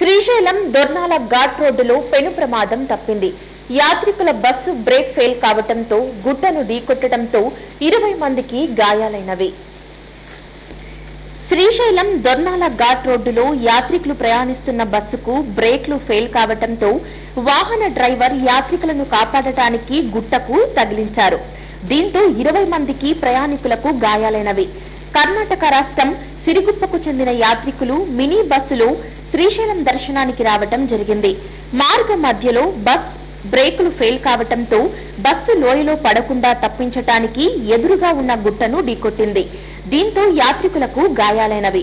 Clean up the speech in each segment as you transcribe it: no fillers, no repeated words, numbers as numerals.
శ్రీశైలం దొర్నాల ఘాట్ రోడ్డులో పెను ప్రమాదం తప్పింది. యాత్రికుల బస్సు బ్రేక్ ఫెయిల్ కావడంతో గుట్టను ఢీకొట్టడంతో 20 మందికి గాయాలైనవి. శ్రీశైలం దొర్నాల ఘాట్ రోడ్డులో యాత్రికులు ప్రయాణిస్తున్న బస్సుకు బ్రేక్లు ఫెయిల్ కావడంతో వాహన డ్రైవర్ యాత్రికులను కాపాడటానికి గుట్టకు తగిలించారు. దీంతో 20 మందికి ప్రయాణికులకు గాయాలైనవి. కర్ణాటక రాష్ట్రం సిరిగుప్పకు చెందిన యాత్రికులు మినీ బస్సులో శ్రీశైలం దర్శనానికి రావడం జరిగింది. మార్గ మధ్యలో బస్ బ్రేకులు ఫెయిల్ కావడంతో బస్సు లోయలో పడకుండా తప్పించటానికి ఎదురుగా ఉన్న గుట్టను ఢీకొట్టింది. దీంతో యాత్రికులకు గాయాలైనవి.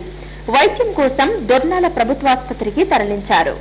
వైద్యం కోసం దొర్నాల ప్రభుత్వాసుపత్రికి తరలించారు.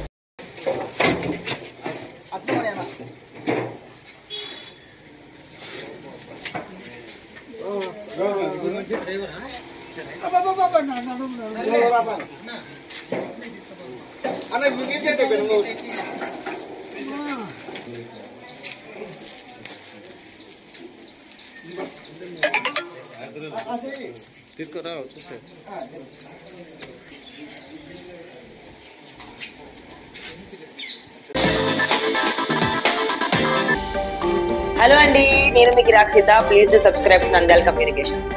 హలో అండి, నేను మీకు Rakshitha. Please to subscribe Nandyal communications.